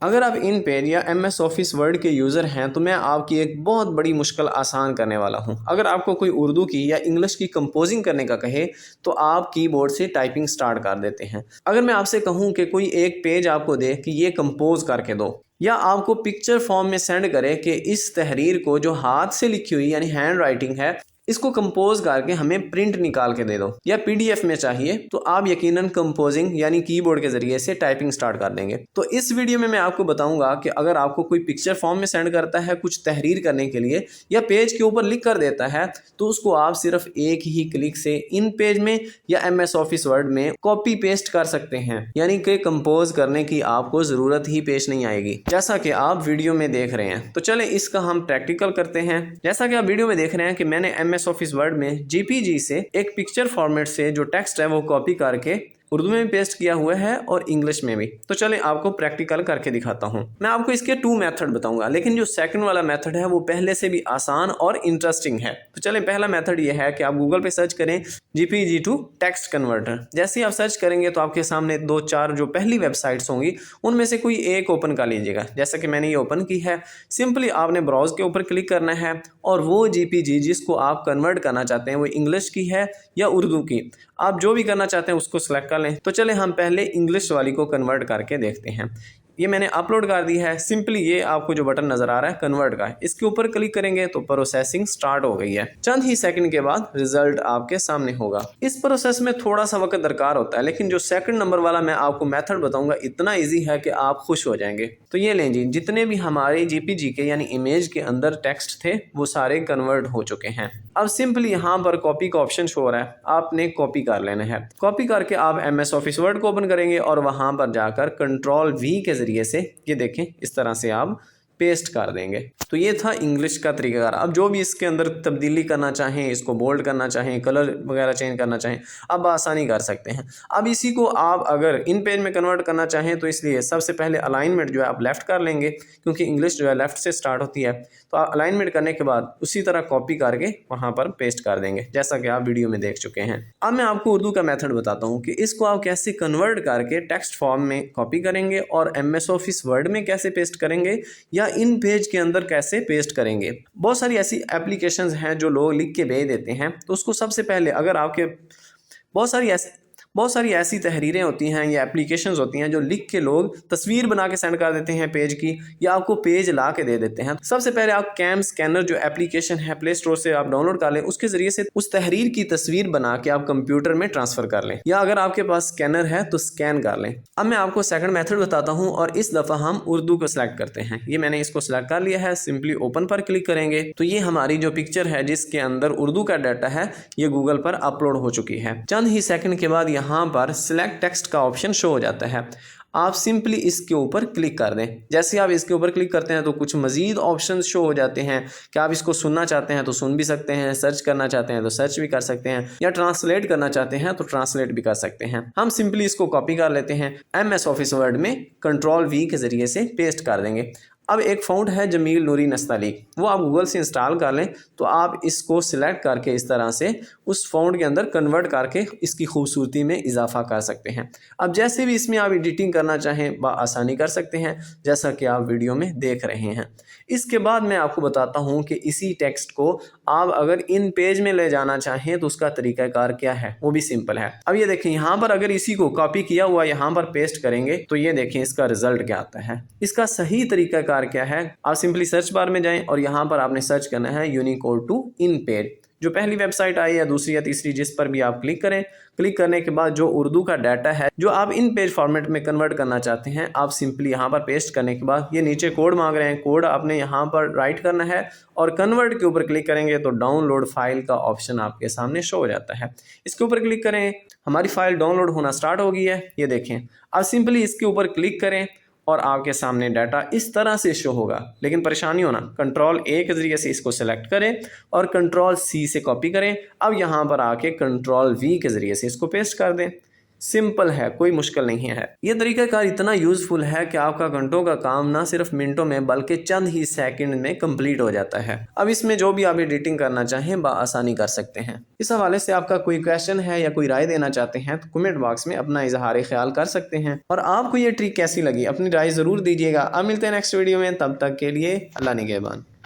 अगर आप इन पेज या MS ऑफिस वर्ड के यूज़र हैं तो मैं आपकी एक बहुत बड़ी मुश्किल आसान करने वाला हूं। अगर आपको कोई उर्दू की या इंग्लिश की कंपोजिंग करने का कहे तो आप कीबोर्ड से टाइपिंग स्टार्ट कर देते हैं। अगर मैं आपसे कहूं कि कोई एक पेज आपको दे कि ये कंपोज करके दो, या आपको पिक्चर फॉर्म में सेंड करे कि इस तहरीर को जो हाथ से लिखी हुई यानी हैंड राइटिंग है इसको कंपोज करके हमें प्रिंट निकाल के दे दो, या PDF में चाहिए, तो आप यकीनन कंपोजिंग यानी कीबोर्ड के जरिए से टाइपिंग स्टार्ट कर देंगे। तो इस वीडियो में मैं आपको बताऊंगा कि अगर आपको कोई पिक्चर फॉर्म में सेंड करता है कुछ तहरीर करने के लिए या पेज के ऊपर लिख कर देता है तो उसको आप सिर्फ एक ही क्लिक से इन पेज में या MS ऑफिस वर्ड में कॉपी पेस्ट कर सकते हैं, यानी कि कंपोज करने की आपको ज़रूरत ही पेश नहीं आएगी, जैसा कि आप वीडियो में देख रहे हैं। तो चले इसका हम प्रैक्टिकल करते हैं। जैसा कि आप वीडियो में देख रहे हैं कि मैंने MS ऑफिस वर्ड में JPG से एक पिक्चर फॉर्मेट से जो टेक्स्ट है वो कॉपी करके उर्दू में पेस्ट किया हुआ है और इंग्लिश में भी। तो चले आपको प्रैक्टिकल करके दिखाता हूं। मैं आपको इसके 2 मेथड बताऊंगा, लेकिन जो सेकंड वाला मेथड है वो पहले से भी आसान और इंटरेस्टिंग है। तो चले पहला मेथड ये है कि आप गूगल पे सर्च करें JPG टू टेक्स्ट कन्वर्टर। जैसे ही आप सर्च करेंगे तो आपके सामने 2-4 जो पहली वेबसाइट्स होंगी उनमें से कोई एक ओपन कर लीजिएगा। जैसा कि मैंने ये ओपन की है, सिंपली आपने ब्राउज के ऊपर क्लिक करना है और वो JPG जिसको आप कन्वर्ट करना चाहते हैं वो इंग्लिश की है या उर्दू की, आप जो भी करना चाहते हैं उसको सिलेक्ट कर लें। तो चले हम पहले इंग्लिश वाली को कन्वर्ट करके देखते हैं। ये मैंने अपलोड कर दी है। सिंपली ये आपको जो बटन नजर आ रहा है कन्वर्ट का, इसके ऊपर क्लिक करेंगे तो प्रोसेसिंग स्टार्ट हो गई है। चंद ही सेकंड के बाद रिजल्ट आपके सामने होगा। इस प्रोसेस में थोड़ा सा वक्त दरकार होता है, लेकिन जो सेकंड नंबर वाला मैं आपको मेथड बताऊंगा इतना इजी है कि आप खुश हो जाएंगे। तो ये लें जी, जितने भी हमारे JPG के यानी इमेज के अंदर टेक्स्ट थे वो सारे कन्वर्ट हो चुके हैं। अब सिंपली यहाँ पर कॉपी का ऑप्शन शो हो रहा है, आपने कॉपी कर लेना है। कॉपी करके आप MS ऑफिस वर्ड को ओपन करेंगे और वहां पर जाकर Ctrl+V के जरिए से ये देखें इस तरह से आप पेस्ट कर देंगे। तो ये था इंग्लिश का तरीकाकार। अब जो भी इसके अंदर तब्दीली करना चाहें, इसको बोल्ड करना चाहें, कलर वगैरह चेंज करना चाहें, अब आसानी कर सकते हैं। अब इसी को आप अगर इन पेज में कन्वर्ट करना चाहें तो इसलिए सबसे पहले अलाइनमेंट जो है आप लेफ़्ट कर लेंगे, क्योंकि इंग्लिश जो है लेफ़्ट से स्टार्ट होती है। तो आप अलाइनमेंट करने के बाद उसी तरह कॉपी करके वहाँ पर पेस्ट कर देंगे, जैसा कि आप वीडियो में देख चुके हैं। अब मैं आपको उर्दू का मेथड बताता हूँ कि इसको आप कैसे कन्वर्ट करके टेक्स्ट फॉर्म में कॉपी करेंगे और MS ऑफिस वर्ड में कैसे पेस्ट करेंगे या इन पेज के अंदर कैसे पेस्ट करेंगे। बहुत सारी ऐसी एप्लीकेशंस हैं जो लोग लिख के भेज देते हैं, तो उसको सबसे पहले अगर आपके बहुत सारी ऐसी तहरीरें होती हैं या एप्लीकेशंस होती हैं जो लिख के लोग तस्वीर बना के सेंड कर देते हैं पेज की, या आपको पेज ला के दे देते हैं। सबसे पहले आप कैम स्कैनर जो एप्लीकेशन है प्ले स्टोर से आप डाउनलोड कर लें, उसके जरिए से उस तहरीर की तस्वीर बना के आप कंप्यूटर में ट्रांसफर कर लें, या अगर आपके पास स्कैनर है तो स्कैन कर लें। अब मैं आपको सेकंड मेथड बताता हूँ और इस दफ़ा हम उर्दू को सिलेक्ट करते हैं। ये मैंने इसको सिलेक्ट कर लिया है, सिंपली ओपन पर क्लिक करेंगे तो ये हमारी जो पिक्चर है जिसके अंदर उर्दू का डाटा है ये गूगल पर अपलोड हो चुकी है। चंद ही सेकंड के बाद यहाँ पर सिलेक्ट टेक्स्ट का ऑप्शन शो हो जाता है। आप सिंपली इसके ऊपर क्लिक कर दें। जैसे आप इसके ऊपर क्लिक करते हैं तो कुछ मजीद ऑप्शन शो हो जाते हैं कि आप इसको सुनना चाहते हैं तो सुन भी सकते हैं, सर्च करना चाहते हैं तो सर्च भी कर सकते हैं, या ट्रांसलेट करना चाहते हैं तो ट्रांसलेट भी कर सकते हैं। हम सिंपली इसको कॉपी कर लेते हैं, MS ऑफिस वर्ड में Ctrl+V के जरिए से पेस्ट कर देंगे। अब एक फ़ॉन्ट है जमील नूरी नस्तालीक, वो आप गूगल से इंस्टॉल कर लें। तो आप इसको सिलेक्ट करके इस तरह से उस फ़ॉन्ट के अंदर कन्वर्ट करके इसकी खूबसूरती में इजाफा कर सकते हैं। अब जैसे भी इसमें आप एडिटिंग करना चाहें आसानी कर सकते हैं, जैसा कि आप वीडियो में देख रहे हैं। इसके बाद मैं आपको बताता हूं कि इसी टेक्स्ट को आप अगर इन पेज में ले जाना चाहें तो उसका तरीकाकार क्या है, वो भी सिंपल है। अब ये देखें, यहाँ पर अगर इसी को कॉपी किया हुआ यहाँ पर पेस्ट करेंगे तो ये देखें इसका रिजल्ट क्या आता है। इसका सही तरीकाकार क्या है, आप सिंपली सर्च बार में जाएं और यहाँ पर आपने सर्च करना है यूनिकोड टू इन पेज। जो पहली वेबसाइट आई या दूसरी या तीसरी जिस पर भी आप क्लिक करें, क्लिक करने के बाद जो उर्दू का डाटा है जो आप इन पेज फॉर्मेट में कन्वर्ट करना चाहते हैं, आप सिंपली यहाँ पर पेस्ट करने के बाद ये नीचे कोड मांग रहे हैं, कोड आपने यहाँ पर राइट करना है और कन्वर्ट के ऊपर क्लिक करेंगे तो डाउनलोड फाइल का ऑप्शन आपके सामने शो हो जाता है। इसके ऊपर क्लिक करें, हमारी फाइल डाउनलोड होना स्टार्ट हो गई है। ये देखें, अब सिंपली इसके ऊपर क्लिक करें और आपके सामने डाटा इस तरह से शो होगा। लेकिन परेशानी होना, Ctrl+A के जरिए से इसको सेलेक्ट करें और Ctrl+C से कॉपी करें। अब यहाँ पर आके Ctrl+V के जरिए से इसको पेस्ट कर दें। सिंपल है, कोई मुश्किल नहीं है। ये तरीकाकार इतना यूज़फुल है कि आपका घंटों का काम ना सिर्फ मिनटों में बल्कि चंद ही सेकंड में कंप्लीट हो जाता है। अब इसमें जो भी आप एडिटिंग करना चाहें बआसानी कर सकते हैं। इस हवाले से आपका कोई क्वेश्चन है या कोई राय देना चाहते हैं तो कमेंट बॉक्स में अपना इजहार ख्याल कर सकते हैं। और आपको ये ट्रिक कैसी लगी अपनी राय ज़रूर दीजिएगा। अब मिलते हैं नेक्स्ट वीडियो में, तब तक के लिए अल्लाह निगहबान।